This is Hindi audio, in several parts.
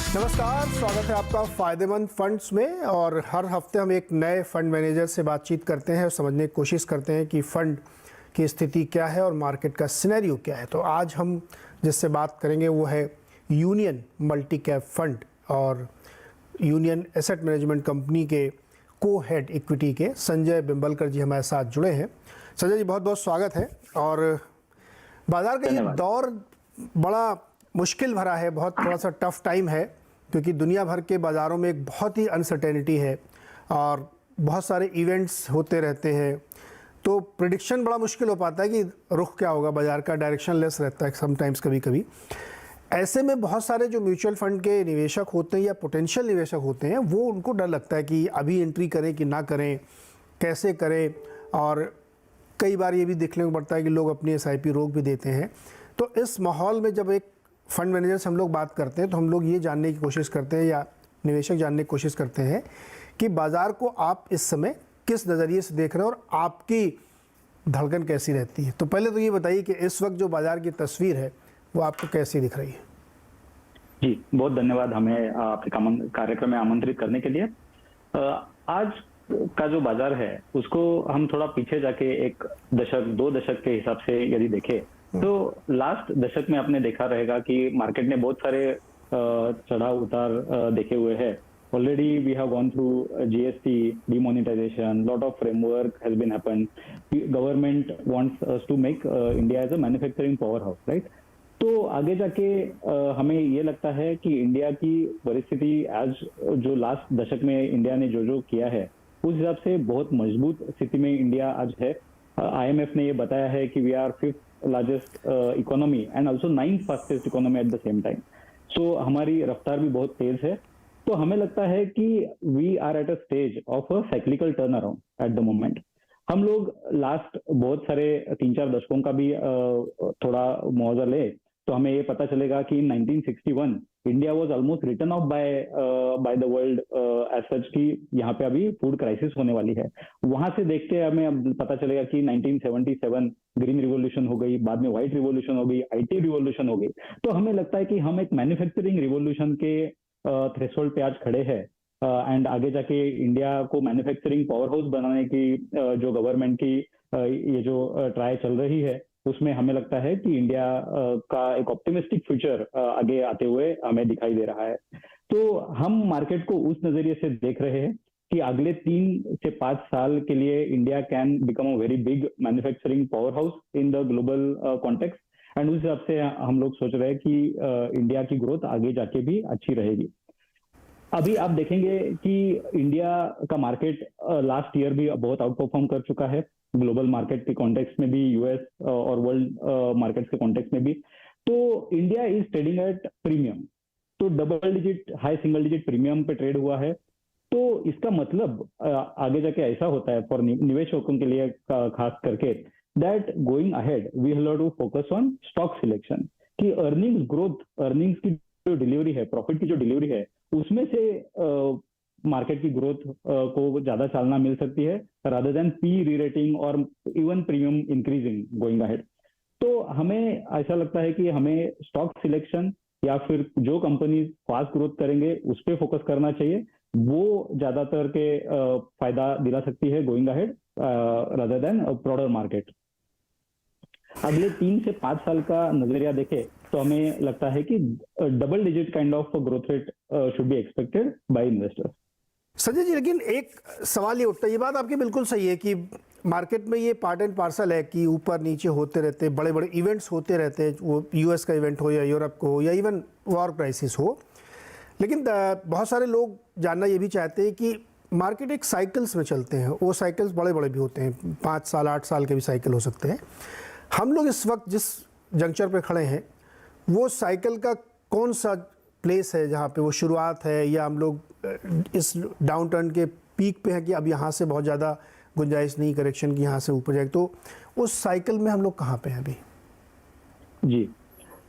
नमस्कार, स्वागत है आपका फायदेमंद फंड्स में। और हर हफ्ते हम एक नए फंड मैनेजर से बातचीत करते हैं और समझने की कोशिश करते हैं कि फंड की स्थिति क्या है और मार्केट का सिनेरियो क्या है। तो आज हम जिससे बात करेंगे वो है यूनियन मल्टी कैप फंड और यूनियन एसेट मैनेजमेंट कंपनी के को हेड इक्विटी के संजय बिंबलकर जी हमारे साथ जुड़े हैं। संजय जी, बहुत बहुत स्वागत है। और बाजार का ये दौर बड़ा मुश्किल भरा है, बहुत थोड़ा सा टफ टाइम है, क्योंकि दुनिया भर के बाज़ारों में एक बहुत ही अनसर्टेनिटी है और बहुत सारे इवेंट्स होते रहते हैं। तो प्रिडिक्शन बड़ा मुश्किल हो पाता है कि रुख क्या होगा, बाज़ार का डायरेक्शन लेस रहता है समटाइम्स, कभी कभी। ऐसे में बहुत सारे जो म्यूचुअल फंड के निवेशक होते हैं या पोटेंशियल निवेशक होते हैं, वो उनको डर लगता है कि अभी एंट्री करें कि ना करें, कैसे करें। और कई बार ये भी देखने को पड़ता है कि लोग अपनी SIP रोक भी देते हैं। तो इस माहौल में जब एक फंड मैनेजर से हम लोग बात करते हैं तो हम लोग ये जानने की कोशिश करते हैं या निवेशक जानने की कोशिश करते हैं कि बाज़ार को आप इस समय किस नज़रिए से देख रहे हैं और आपकी धड़कन कैसी रहती है। तो पहले तो ये बताइए कि इस वक्त जो बाज़ार की तस्वीर है वो आपको कैसी दिख रही है। जी, बहुत धन्यवाद हमें आपके कार्यक्रम में आमंत्रित करने के लिए। आज का जो बाजार है उसको हम थोड़ा पीछे जाके एक दशक 2 दशक के हिसाब से यदि देखें तो लास्ट दशक में आपने देखा रहेगा कि मार्केट ने बहुत सारे चढ़ाव उतार देखे हुए हैं। Already we have gone through GST, demonetization, lot of framework has been happened. Government wants us to make India as a manufacturing powerhouse, right? तो आगे जाके हमें ये लगता है कि इंडिया की परिस्थिति आज जो लास्ट दशक में इंडिया ने जो किया है उस हिसाब से बहुत मजबूत स्थिति में इंडिया आज है। IMF ने ये बताया है कि we are 5th largest economy and also 9th fastest economy at the same time. So हमारी रफ्तार भी बहुत तेज है। तो हमें लगता है कि we are at a stage of a cyclical turn around at the moment. हम लोग लास्ट बहुत सारे 3-4 दशकों का भी थोड़ा मुआवजा ले तो हमें ये पता चलेगा कि 1961 India was almost written off by the world as such कि यहाँ पे अभी फूड क्राइसिस होने वाली है। वहां से देख के हमें अब पता चलेगा कि 1977 ग्रीन रिवॉल्यूशन हो गई, बाद में व्हाइट रिवॉल्यूशन हो गई, IT रिवॉल्यूशन हो गई। तो हमें लगता है कि हम एक मैन्युफैक्चरिंग रिवॉल्यूशन के थ्रेशोल्ड पे आज खड़े हैं। एंड आगे जाके इंडिया को मैन्युफैक्चरिंग पावर हाउस बनाने की जो गवर्नमेंट की ये जो ट्राई चल रही है उसमें हमें लगता है कि इंडिया का एक ऑप्टिमिस्टिक फ्यूचर आगे आते हुए हमें दिखाई दे रहा है। तो हम मार्केट को उस नजरिए से देख रहे हैं कि अगले 3 से 5 साल के लिए India can become a very big manufacturing power house in the global context. And उस हिसाब से हम लोग सोच रहे हैं कि इंडिया की ग्रोथ आगे जाके भी अच्छी रहेगी। अभी आप देखेंगे कि इंडिया का मार्केट लास्ट ईयर भी बहुत आउट परफॉर्म कर चुका है ग्लोबल मार्केट के कॉन्टेक्स्ट में भी, US और वर्ल्ड मार्केट्स के कॉन्टेक्स्ट में भी। तो India is trading at premium, तो double digit high single digit premium पे ट्रेड हुआ है। तो इसका मतलब आगे जाके ऐसा होता है फॉर निवेशकों के लिए खास करके that going ahead we have to focus on stock selection कि अर्निंग्स ग्रोथ, अर्निंग्स की जो डिलीवरी है, प्रॉफिट की जो डिलीवरी है उसमें से मार्केट की ग्रोथ को ज्यादा चालना मिल सकती है रादर देन पी री-रेटिंग और even premium increasing going ahead. तो हमें ऐसा लगता है कि हमें स्टॉक सिलेक्शन या फिर जो कंपनी फास्ट ग्रोथ करेंगे उस पर फोकस करना चाहिए। वो ज्यादातर के फायदा दिला सकती है going ahead rather than broader market. अगले 3 से 5 साल का नजरिया देखें तो हमें लगता है कि double digit kind of growth rate should be expected by investors. Sanjay ji, लेकिन एक सवाल ये उठता है, ये बात आपकी बिल्कुल सही है कि मार्केट में ये पार्ट एंड पार्सल है कि ऊपर नीचे होते रहते हैं, बड़े बड़े इवेंट्स होते रहते हैं, वो US का इवेंट हो या यूरोप को हो या इवन वॉर क्राइसिस हो। लेकिन बहुत सारे लोग जानना ये भी चाहते हैं कि मार्केट एक साइकिल्स में चलते हैं, वो साइकिल्स बड़े बड़े भी होते हैं, 5 साल 8 साल के भी साइकिल हो सकते हैं। हम लोग इस वक्त जिस जंक्चर पे खड़े हैं वो साइकिल का कौन सा प्लेस है जहाँ पे वो शुरुआत है, या हम लोग इस डाउन टर्न के पीक पे हैं कि अब यहाँ से बहुत ज़्यादा गुंजाइश नहीं करेक्शन की, यहाँ से ऊपर जाए, तो उस साइकिल में हम लोग कहाँ पे हैं अभी? जी,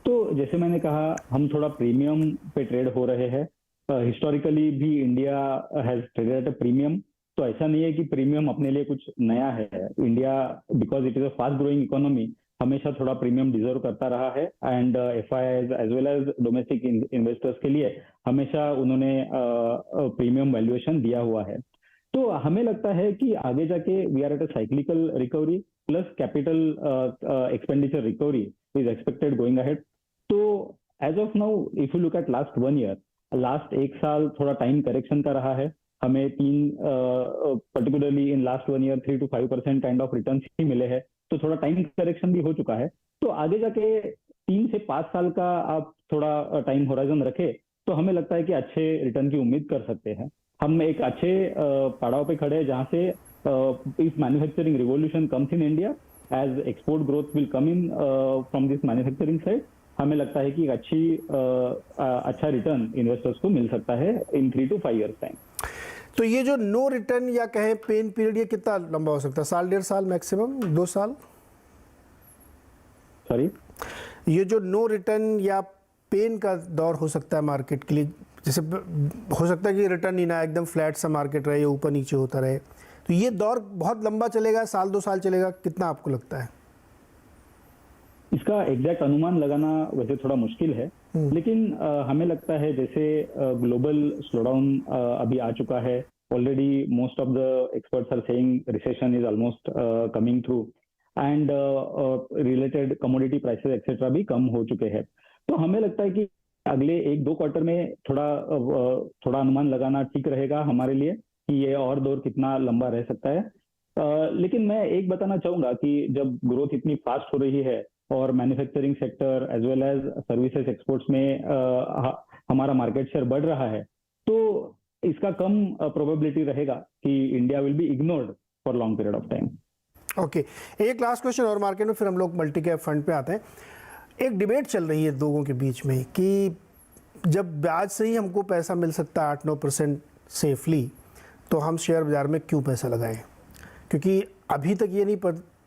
तो जैसे मैंने कहा हम थोड़ा प्रीमियम पे ट्रेड हो रहे हैं। हिस्टोरिकली भी India has traded at a premium. तो ऐसा नहीं है कि प्रीमियम अपने लिए कुछ नया है। India because it is a fast growing economy हमेशा थोड़ा प्रीमियम डिजर्व करता रहा है and FIIs as well as domestic investors के लिए हमेशा उन्होंने प्रीमियम वैल्यूएशन दिया हुआ है। तो हमें लगता है कि आगे जाके we are at a cyclical recovery plus capital expenditure recovery is expected going ahead. तो as of now if you look at last 1 year, last 1 साल थोड़ा टाइम करेक्शन का रहा है। हमें particularly in last 1 year 3 to 5% kind of return ही मिले हैं, तो थोड़ा टाइम करेक्शन भी हो चुका है। तो आगे जाके 3 से 5 साल का आप थोड़ा टाइम होराइजन रखे तो हमें लगता है कि अच्छे रिटर्न की उम्मीद कर सकते हैं। हम एक अच्छे पड़ाव पे खड़े हैं जहां से if manufacturing revolution comes in India, as export growth will come in from this manufacturing side, हमें लगता है कि अच्छा रिटर्न इन्वेस्टर्स को मिल सकता है इन 3 to 5 ईयर्स टाइम। तो ये जो नो रिटर्न या कहें पेन पीरियड, ये कितना लंबा हो सकता है? साल, 1.5 साल, मैक्सिमम 2 साल? सॉरी, ये जो नो रिटर्न या पेन का दौर हो सकता है मार्केट के लिए, जैसे हो सकता है कि रिटर्न ही ना, एकदम फ्लैट सा मार्केट रहे, ऊपर नीचे होता रहे, तो ये दौर बहुत लंबा चलेगा, साल 2 साल चलेगा, कितना आपको लगता है? इसका एग्जैक्ट अनुमान लगाना वैसे थोड़ा मुश्किल है, लेकिन हमें लगता है जैसे ग्लोबल स्लोडाउन अभी आ चुका है already, most of the experts are saying recession is almost coming through and related commodity prices etcetera भी कम हो चुके हैं। तो हमें लगता है कि अगले 1-2 क्वार्टर में थोड़ा अनुमान लगाना ठीक रहेगा हमारे लिए कि ये और दौर कितना लंबा रह सकता है। लेकिन मैं एक बताना चाहूंगा कि जब ग्रोथ इतनी फास्ट हो रही है और manufacturing sector as well as services exports में हमारा मार्केट शेयर बढ़ रहा है, तो इसका कम प्रोबेबिलिटी रहेगा कि India will be ignored for long period of time. Okay, एक लास्ट क्वेश्चन और मार्केट में, फिर हम लोग मल्टी कैप फंड पे आते हैं। एक डिबेट चल रही है लोगों के बीच में कि जब ब्याज से ही हमको पैसा मिल सकता है 8-9% सेफली, तो हम शेयर बाजार में क्यों पैसा लगाएं? क्योंकि अभी तक ये नहीं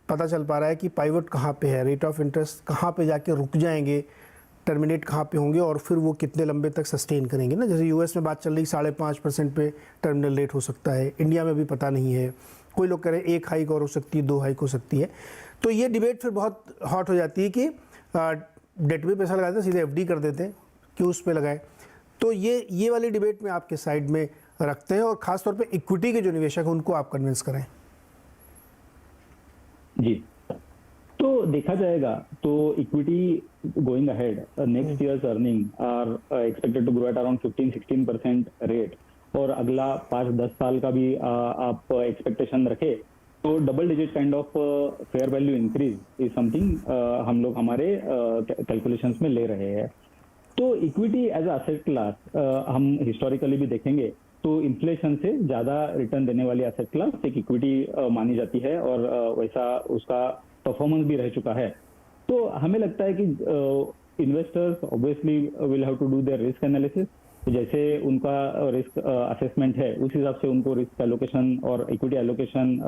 पता चल पा रहा है कि पाइवट कहाँ पे है, रेट ऑफ इंटरेस्ट कहाँ पे जाके रुक जाएंगे, टर्मिनेट कहाँ पे होंगे, और फिर वो कितने लंबे तक सस्टेन करेंगे ना। जैसे यूएस में बात चल रही 5.5% पे टर्मिनल रेट हो सकता है, इंडिया में भी पता नहीं है, कोई लोग कह रहे हैं 1 हाइक और हो सकती है, 2 हाइक हो सकती है। तो ये डिबेट फिर बहुत हॉट हो जाती है कि डेट में पैसा लगाते हैं, सीधे एफडी कर देते हैं, क्यों उस पर लगाएं। तो ये वाली डिबेट में आपके साइड में रखते हैं, और ख़ासतौर पे इक्विटी के जो निवेशक हैं उनको आप कन्विंस करें। जी, तो देखा जाएगा तो equity going ahead, next years earning are expected to grow at around 15-16% rate, और अगला 5-10 साल का भी आप एक्सपेक्टेशन रखे तो double digit kind of fair value increase is something हम लोग हमारे कैलकुलेशंस में ले रहे हैं। तो इक्विटी एज एसेट क्लास हम हिस्टोरिकली भी देखेंगे तो इन्फ्लेशन से ज्यादा रिटर्न देने वाली एसेट क्लास एक इक्विटी मानी जाती है, और वैसा उसका परफॉर्मेंस भी रह चुका है। तो हमें लगता है कि investors obviously will have to do their risk analysis, जैसे उनका रिस्क असेसमेंट है उस हिसाब से उनको रिस्क एलोकेशन और इक्विटी एलोकेशन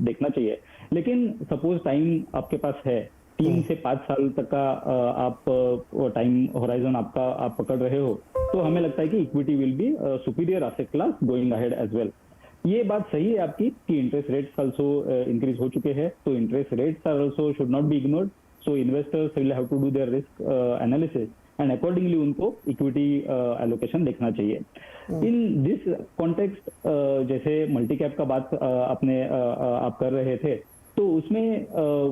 देखना चाहिए। लेकिन सपोज टाइम आपके पास है 3 से 5 साल तक का आप टाइम होराइजन आप पकड़ रहे हो, तो हमें लगता है कि equity will be superior asset class going ahead as well. ये बात सही है आपकी कि इंटरेस्ट रेट्स आल्सो इंक्रीज हो चुके हैं, तो interest rates are also should not be ignored, so investors will have to do their risk analysis and accordingly उनको इक्विटी एलोकेशन देखना चाहिए। इन दिस कॉन्टेक्स्ट जैसे मल्टी कैप का बात आप कर रहे थे, तो उसमें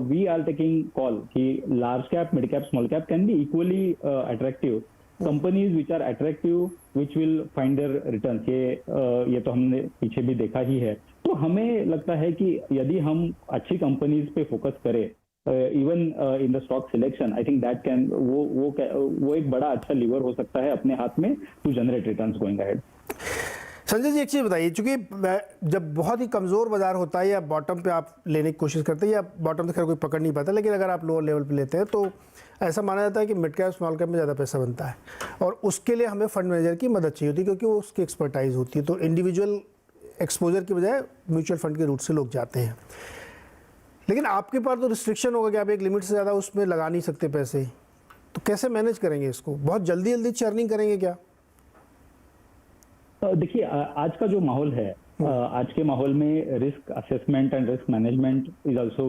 वी आर टेकिंग कॉल कि large cap, mid cap, small cap can be equally attractive companies which are attractive which will find their returns. ये तो हमने पीछे भी देखा ही है। तो हमें लगता है कि यदि हम अच्छी कंपनीज पे फोकस करें even in the stock selection, I think that can वो एक बड़ा अच्छा लीवर हो सकता है अपने हाथ में to generate returns going ahead. Sanjay ji, एक चीज़ बताइए, चूंकि जब बहुत ही कमज़ोर बाजार होता है या बॉटम पे आप लेने की कोशिश करते हैं, या बॉटम तो खैर कोई पकड़ नहीं पाता, लेकिन अगर आप लोअर लेवल पे लेते हैं तो ऐसा माना जाता है कि मिड कैप, स्मॉल कैप में ज़्यादा पैसा बनता है, और उसके लिए हमें फंड मैनेजर की मदद चाहिए होती है क्योंकि वो उसकी एक्सपर्टाइज होती है। तो इंडिविजुअल एक्सपोजर की बजाय म्यूचुअल फंड के रूट से लोग जाते हैं। लेकिन आपके पास तो रिस्ट्रिक्शन होगा कि आप एक लिमिट से ज़्यादा उसमें लगा नहीं सकते पैसे, तो कैसे मैनेज करेंगे इसको? बहुत जल्दी चर्निंग करेंगे क्या? देखिए, आज का जो माहौल है, आज के माहौल में risk assessment and risk management is also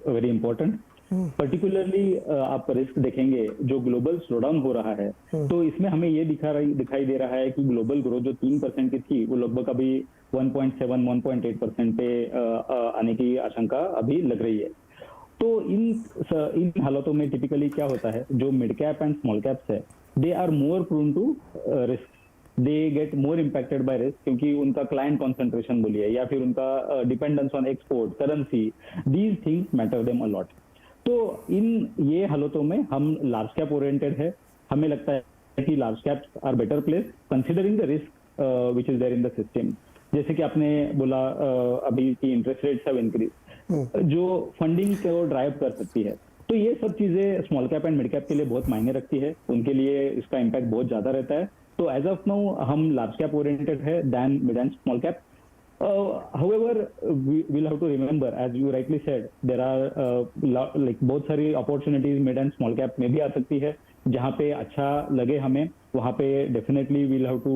very important. Particularly आप रिस्क देखेंगे जो ग्लोबल स्लोडाउन हो रहा है, तो इसमें हमें ये दिखाई दे रहा है कि ग्लोबल ग्रोथ जो 3% की थी वो लगभग अभी 1.7-1.8% पे आने की आशंका अभी लग रही है। तो इन हालातों में टिपिकली क्या होता है, जो mid cap and small caps है, they are more prone to risk, they get more impacted by risk, क्योंकि उनका क्लाइंट कॉन्सेंट्रेशन बोलिए या फिर उनका dependence on export, currency, these things matter them a lot. तो इन ये हालातों में हम लार्ज कैप ओरिएंटेड है, हमें लगता है कि large caps are better place considering the risk which is there in the system. जैसे कि आपने बोला अभी की इंटरेस्ट रेट्स हैव इंक्रीज, जो फंडिंग को ड्राइव कर सकती है, तो ये सब चीजें small cap and mid cap के लिए बहुत मायने रखती है, उनके लिए इसका इम्पैक्ट बहुत ज्यादा रहता है। तो एज ऑफ नाउ हम लार्ज कैप ओरिएंटेड है then mid and small cap. however we'll have to remember, as you rightly said, there are like बहुत सारी opportunities mid and small cap में भी आ सकती है, जहाँ पे अच्छा लगे हमें वहाँ पे definitely we'll have to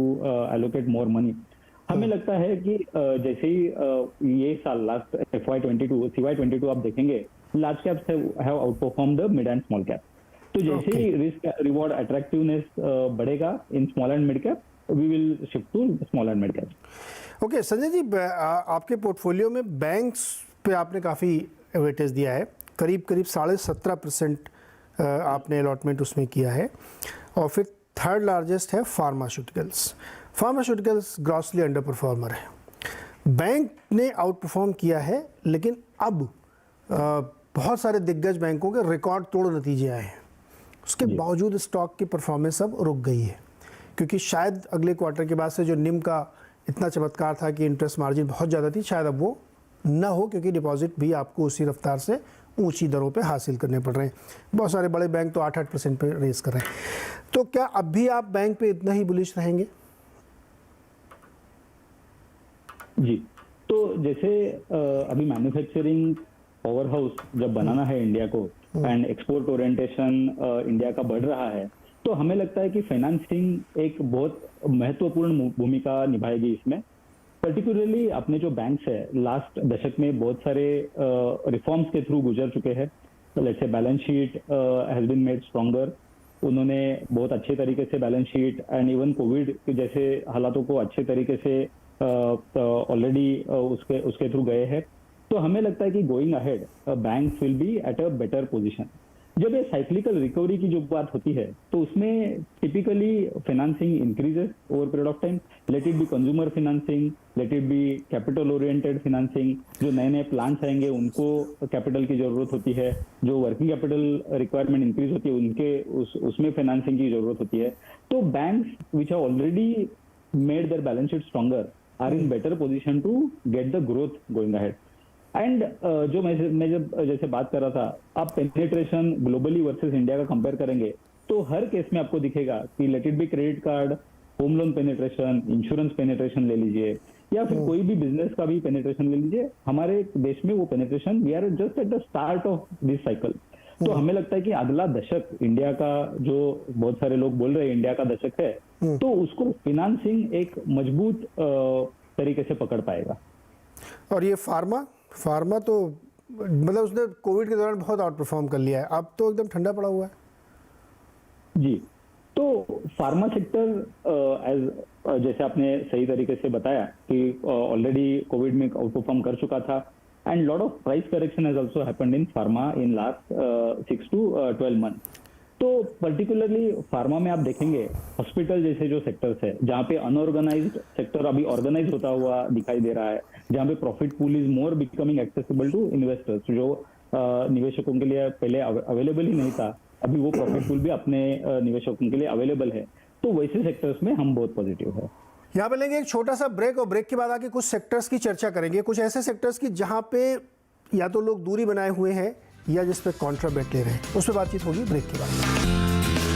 allocate more money। हमें लगता है कि जैसे ही ये साल लास्ट FY22 CY22 आप देखेंगे, large caps have outperform the mid and small cap. तो जैसे ही रिस्क रिवॉर्ड अट्रैक्टिवनेस बढ़ेगा in small and mid cap, we will shift to small and mid cap. Okay Sanjay ji, आपके पोर्टफोलियो में बैंक्स पे आपने काफ़ी वेटेज दिया है, करीब 17.5% आपने अलॉटमेंट उसमें किया है, और फिर थर्ड लार्जेस्ट है pharmaceuticals. Pharmaceuticals grossly under performer है। बैंक ने आउट परफॉर्म किया है, लेकिन अब बहुत सारे दिग्गज बैंकों के रिकॉर्ड तोड़ नतीजे आए हैं, उसके बावजूद स्टॉक की परफॉर्मेंस अब रुक गई है, क्योंकि शायद अगले क्वार्टर के बाद से जो निम का इतना चमत्कार था कि इंटरेस्ट मार्जिन बहुत ज़्यादा थी, शायद अब वो ना हो, क्योंकि डिपॉजिट भी आपको उसी रफ्तार से ऊंची दरों पे हासिल करने पड़ रहे हैं। बहुत सारे बड़े बैंक तो 8-8% पे रेस कर रहे हैं। तो क्या अब भी आप बैंक पे इतना ही बुलिश रहेंगे? जी, तो जैसे अभी मैन्युफैक्चरिंग पावर हाउस जब बनाना है इंडिया को, एंड एक्सपोर्ट ओरिएंटेशन इंडिया का बढ़ रहा है, तो हमें लगता है कि फाइनेंसिंग एक बहुत महत्वपूर्ण भूमिका निभाएगी इसमें। पर्टिकुलरली अपने जो बैंक्स है लास्ट दशक में बहुत सारे रिफॉर्म्स के थ्रू गुजर चुके हैं। Let's say balance sheet has been made stronger, उन्होंने बहुत अच्छे तरीके से balance sheet and even covid जैसे हालातों को अच्छे तरीके से ऑलरेडी उसके थ्रू गए हैं। तो हमें लगता है कि going ahead banks will be at a better position. जब ये साइक्लिकल रिकवरी की जो बात होती है, तो उसमें typically financing increases over period of time, late it B consumer financing, late it B capital oriented financing, जो नए नए प्लांट्स आएंगे उनको कैपिटल की जरूरत होती है, जो वर्किंग कैपिटल रिक्वायरमेंट इंक्रीज होती है उनके उसमें फाइनेंसिंग की जरूरत होती है। तो banks which have already made their balance sheet stronger are in better position to get the growth going ahead. And जो मैं जब जैसे बात कर रहा था, आप पेनिट्रेशन ग्लोबली वर्सेस इंडिया का कंपेयर करेंगे, तो हर केस में आपको दिखेगा कि let it be credit card, home loan penetration, insurance penetration ले लीजिए, या फिर कोई भी बिजनेस का भी पेनिट्रेशन ले लीजिए, हमारे देश में वो penetration we are just at the start of this cycle. तो हमें लगता है कि अगला दशक इंडिया का, जो बहुत सारे लोग बोल रहे हैं इंडिया का दशक है, तो उसको फाइनेंसिंग एक मजबूत तरीके से पकड़ पाएगा। और ये फार्मा तो मतलब उसने कोविड के दौरान बहुत आउट परफॉर्म कर लिया है, अब तो एकदम ठंडा पड़ा हुआ है। जी, तो फार्मा सेक्टर जैसे आपने सही तरीके से बताया कि ऑलरेडी कोविड में आउट परफॉर्म कर चुका था, and lot of price correction has also happened in pharma in last 6 to 12 months। तो पर्टिकुलरली फार्मा में आप देखेंगे हॉस्पिटल जैसे जो सेक्टर्स है, जहाँ पे अनऑर्गेनाइज्ड सेक्टर अभी ऑर्गेनाइज होता हुआ दिखाई दे रहा है, जहाँ पे profit pool is more becoming accessible to investors, जो निवेशकों के लिए पहले अवेलेबल ही नहीं था, अभी वो प्रॉफिट पूल भी अपने निवेशकों के लिए अवेलेबल है। तो वैसे सेक्टर्स में हम बहुत पॉजिटिव है। यहाँ पे लेंगे एक छोटा सा ब्रेक, और ब्रेक के बाद आके कुछ सेक्टर्स की चर्चा करेंगे, कुछ ऐसे सेक्टर्स की जहाँ पे या तो लोग दूरी बनाए हुए हैं या जिस पे कॉन्ट्रा बेट ले रहे हैं, उस पर बातचीत होगी ब्रेक के बाद।